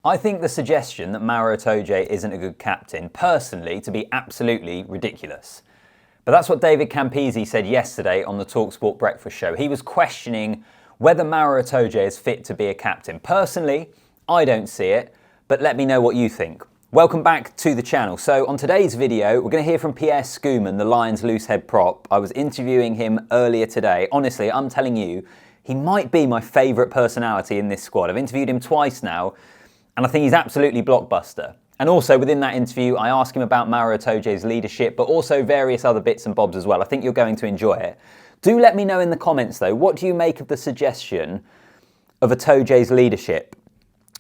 I think the suggestion that Maro Itoje isn't a good captain, personally, to be absolutely ridiculous. But that's what David Campese said yesterday on the talkSPORT breakfast show. He was questioning whether Maro Itoje is fit to be a captain. Personally, I don't see it, but let me know what you think. Welcome back to the channel. So on today's video, we're going to hear from Pierre Schoeman, the Lions loosehead prop. I was interviewing him earlier today. Honestly, I'm telling you, he might be my favourite personality in this squad. I've interviewed him twice now, and I think he's absolutely blockbuster. And also within that interview, I asked him about Maro Itoje's leadership, but also various other bits and bobs as well. I think you're going to enjoy it. Do let me know in the comments though, what do you make of the suggestion of Itoje's leadership?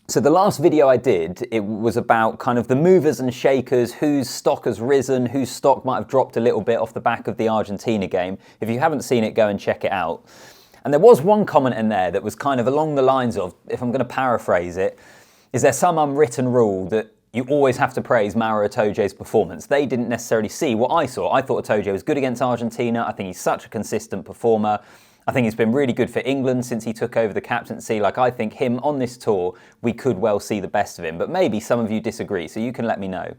So the last video I did, it was about kind of the movers and shakers, whose stock has risen, whose stock might have dropped a little bit off the back of the Argentina game. If you haven't seen it, go and check it out. And there was one comment in there that was kind of along the lines of, if I'm going to paraphrase it, is there some unwritten rule that you always have to praise Maro Itoje's performance? They didn't necessarily see what I saw. I thought Itoje was good against Argentina. I think he's such a consistent performer. I think he's been really good for England since he took over the captaincy. Like, I think him on this tour, we could well see the best of him. But maybe some of you disagree, so you can let me know.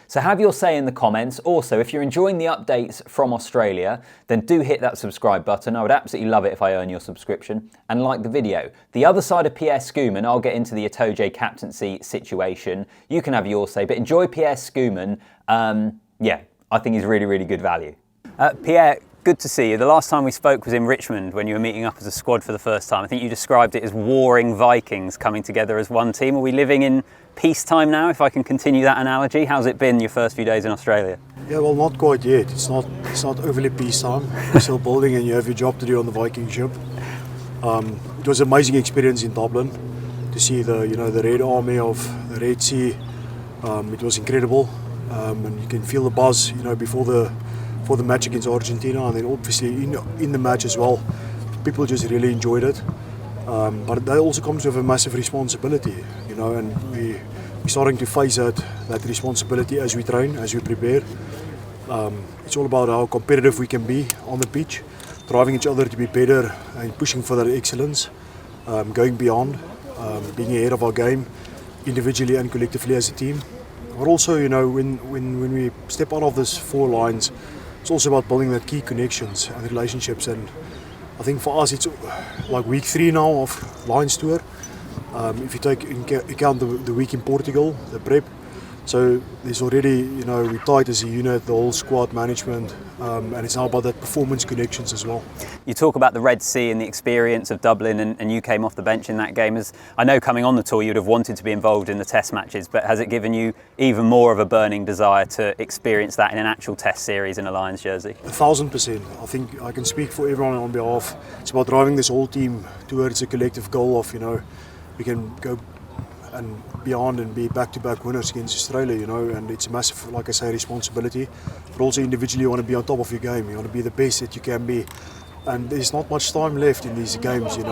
So have your say in the comments. Also, if you're enjoying the updates from Australia, then do hit that subscribe button. I would absolutely love it if I earn your subscription. And like the video. The other side of Pierre Schoeman, I'll get into the Itoje captaincy situation. You can have your say, but enjoy Pierre Schoeman. Yeah, I think he's really, really good value. Pierre, good to see you. The last time we spoke was in Richmond when you were meeting up as a squad for the first time. I think you described it as warring Vikings coming together as one team. Are we living in peacetime now, if I can continue that analogy? How's it been your first few days in Australia? Yeah, well, not quite yet. It's not overly peacetime. You're still building and you have your job to do on the Viking ship. It was an amazing experience in Dublin to see the Red Army of the Red Sea. It was incredible, and you can feel the buzz before the match against Argentina, and then obviously in the match as well. People just really enjoyed it, but that also comes with a massive responsibility, and we're starting to face that responsibility as we train, as we prepare. It's all about how competitive we can be on the pitch, driving each other to be better and pushing for that excellence, going beyond, being ahead of our game, individually and collectively as a team. But also, when we step out of this four lines, it's also about building that key connections and relationships. And I think for us, it's like week 3 now of Lions tour. If you take into account the week in Portugal, the prep, so there's already, we're tight as a unit, the whole squad management, and it's now about that performance connections as well. You talk about the Red Sea and the experience of Dublin, and you came off the bench in that game. As I know, coming on the tour, you'd have wanted to be involved in the test matches, but has it given you even more of a burning desire to experience that in an actual test series in a Lions jersey? 1000%. I think I can speak for everyone on behalf. It's about driving this whole team towards a collective goal of, we can go and beyond and be back-to-back winners against Australia, and it's a massive, like I say, responsibility. But also individually, you want to be on top of your game. You want to be the best that you can be. And there's not much time left in these games, You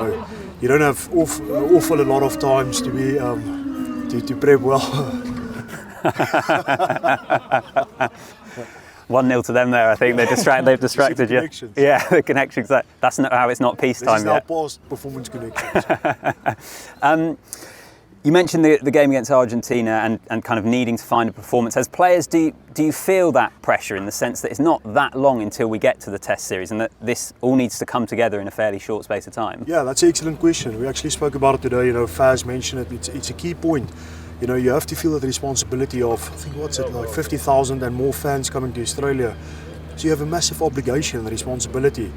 don't have awful a lot of times to be to prep well. 1-0 to them there, I think. They've distracted you. Yeah, the connections. That's not how it's not peacetime yet. This is now past performance connections. You mentioned the game against Argentina and kind of needing to find a performance. As players, do you feel that pressure in the sense that it's not that long until we get to the test series and that this all needs to come together in a fairly short space of time? Yeah, that's an excellent question. We actually spoke about it today. Faz mentioned it. It's a key point. You have to feel that responsibility of, I think, like 50,000 and more fans coming to Australia. So you have a massive obligation and responsibility.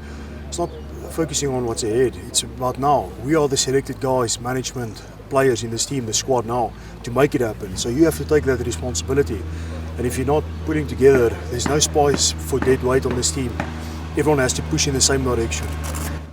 It's not focusing on what's ahead. It's about now. We are the selected guys, management, players in this team, the squad now, to make it happen. So you have to take that responsibility. And if you're not putting together, there's no space for dead weight on this team. Everyone has to push in the same direction.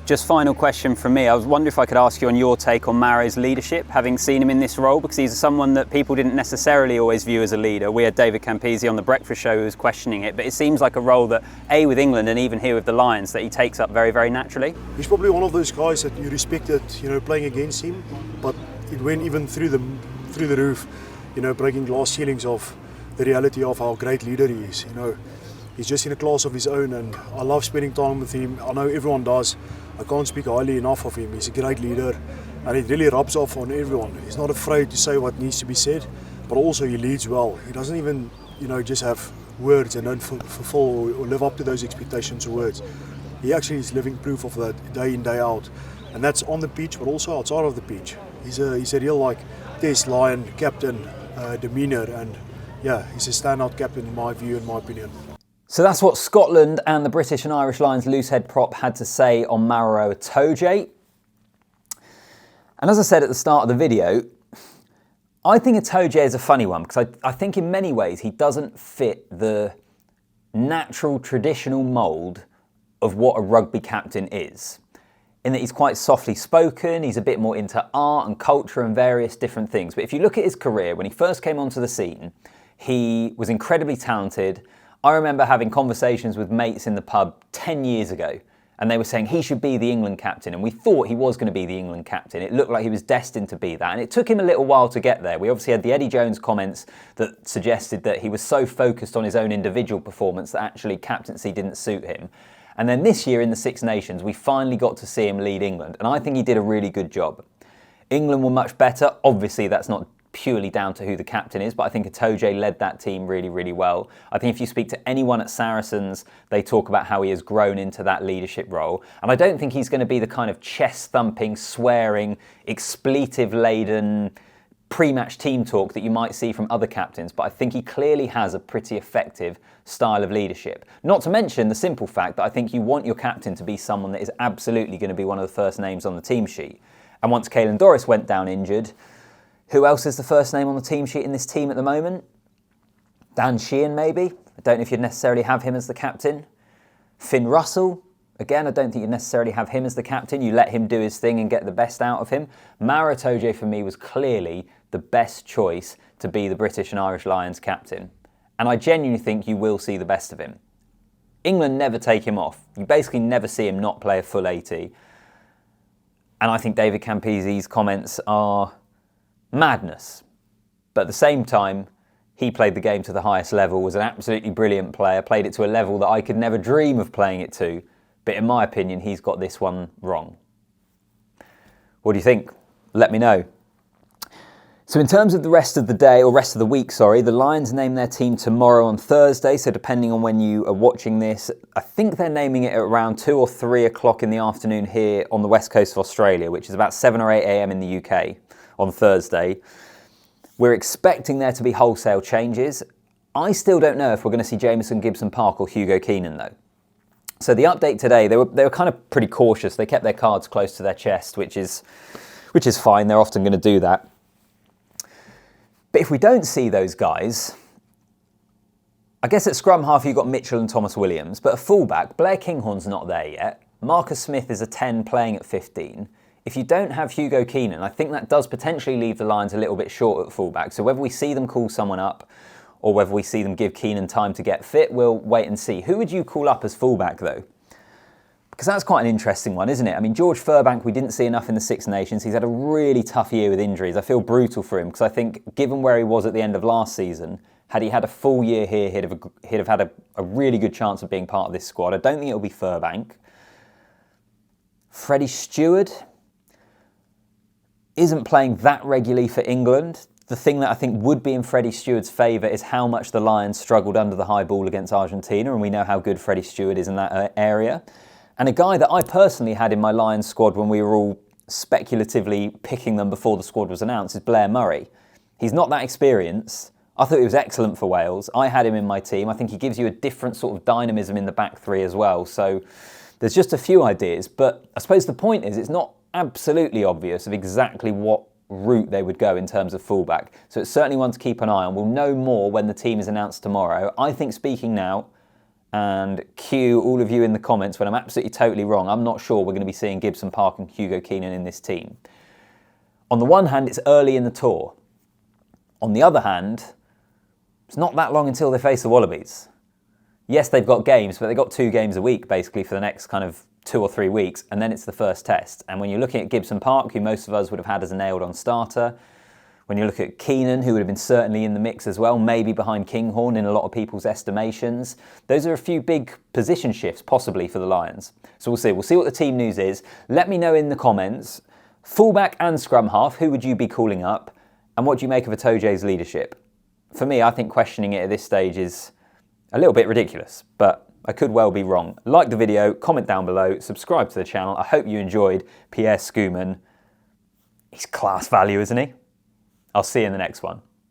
Just final question from me. I was wondering if I could ask you on your take on Maro's leadership, having seen him in this role, because he's someone that people didn't necessarily always view as a leader. We had David Campese on the breakfast show who was questioning it, but it seems like a role that, with England and even here with the Lions, that he takes up very, very naturally. He's probably one of those guys that you respected, playing against him, but it went even through the roof, breaking glass ceilings of the reality of how great leader he is. He's just in a class of his own, and I love spending time with him. I know everyone does. I can't speak highly enough of him. He's a great leader, And it really rubs off on everyone. He's not afraid to say what needs to be said, but also he leads well. He doesn't even, just have words and don't fulfill or live up to those expectations or words. He actually is living proof of that day in, day out. And that's on the pitch, but also outside of the pitch. He's a real test lion captain demeanour, and he's a standout captain in my view, in my opinion. So that's what Scotland and the British and Irish Lions loosehead prop had to say on Maro Itoje. And as I said at the start of the video, I think Itoje is a funny one because I think in many ways he doesn't fit the natural traditional mould of what a rugby captain is. In that he's quite softly spoken, he's a bit more into art and culture and various different things. But if you look at his career, when he first came onto the scene, he was incredibly talented. I remember having conversations with mates in the pub 10 years ago, and they were saying he should be the England captain, and we thought he was going to be the England captain. It looked like he was destined to be that, and it took him a little while to get there. We obviously had the Eddie Jones comments that suggested that he was so focused on his own individual performance that actually captaincy didn't suit him. And then this year in the Six Nations, we finally got to see him lead England, and I think he did a really good job. England were much better. Obviously, that's not purely down to who the captain is, but I think Itoje led that team really, really well. I think if you speak to anyone at Saracens, they talk about how he has grown into that leadership role. And I don't think he's going to be the kind of chest-thumping, swearing, expletive-laden pre-match team talk that you might see from other captains, but I think he clearly has a pretty effective style of leadership. Not to mention the simple fact that I think you want your captain to be someone that is absolutely going to be one of the first names on the team sheet. And once Caelan Doris went down injured, who else is the first name on the team sheet in this team at the moment? Dan Sheehan, maybe? I don't know if you'd necessarily have him as the captain. Finn Russell? Again, I don't think you'd necessarily have him as the captain. You let him do his thing and get the best out of him. Maro Itoje, for me, was clearly the best choice to be the British and Irish Lions captain. And I genuinely think you will see the best of him. England never take him off. You basically never see him not play a full 80. And I think David Campese's comments are madness. But at the same time, he played the game to the highest level, was an absolutely brilliant player, played it to a level that I could never dream of playing it to. But in my opinion, he's got this one wrong. What do you think? Let me know. So in terms of the rest of the day, or rest of the week, sorry, the Lions name their team tomorrow on Thursday. So depending on when you are watching this, I think they're naming it at around 2 or 3 o'clock in the afternoon here on the west coast of Australia, which is about 7 or 8 a.m. in the UK on Thursday. We're expecting there to be wholesale changes. I still don't know if we're going to see Jamison Gibson-Park or Hugo Keenan though. So the update today, they were kind of pretty cautious. They kept their cards close to their chest, which is fine. They're often going to do that. But if we don't see those guys, I guess at scrum half you've got Mitchell and Thomas Williams, but at fullback, Blair Kinghorn's not there yet. Marcus Smith is a 10 playing at 15. If you don't have Hugo Keenan, I think that does potentially leave the Lions a little bit short at fullback. So whether we see them call someone up or whether we see them give Keenan time to get fit, we'll wait and see. Who would you call up as fullback though? Because that's quite an interesting one, isn't it? I mean, George Furbank, we didn't see enough in the Six Nations. He's had a really tough year with injuries. I feel brutal for him because I think given where he was at the end of last season, had he had a full year here, he'd have had a really good chance of being part of this squad. I don't think it'll be Furbank. Freddie Steward isn't playing that regularly for England. The thing that I think would be in Freddie Steward's favour is how much the Lions struggled under the high ball against Argentina, and we know how good Freddie Steward is in that area. And a guy that I personally had in my Lions squad when we were all speculatively picking them before the squad was announced is Blair Murray. He's not that experienced. I thought he was excellent for Wales. I had him in my team. I think he gives you a different sort of dynamism in the back three as well. So there's just a few ideas. But I suppose the point is it's not absolutely obvious of exactly what route they would go in terms of fullback. So it's certainly one to keep an eye on. We'll know more when the team is announced tomorrow. I think speaking now, and cue all of you in the comments when I'm absolutely totally wrong, I'm not sure we're going to be seeing Gibson-Park and Hugo Keenan in this team. On the one hand, it's early in the tour. On the other hand, it's not that long until they face the Wallabies. Yes, they've got games, but they've got 2 games a week basically for the next kind of 2 or 3 weeks, and then it's the first test. And when you're looking at Gibson-Park, who most of us would have had as a nailed-on starter, when you look at Keenan, who would have been certainly in the mix as well, maybe behind Kinghorn in a lot of people's estimations, those are a few big position shifts possibly for the Lions. So we'll see. We'll see what the team news is. Let me know in the comments Fullback and scrum half, who would you be calling up? And what do you make of Itoje's leadership? For me, I think questioning it at this stage is a little bit ridiculous, but I could well be wrong. Like the video, comment down below, subscribe to the channel. I hope you enjoyed Pierre Schoeman. He's class value, isn't he? I'll see you in the next one.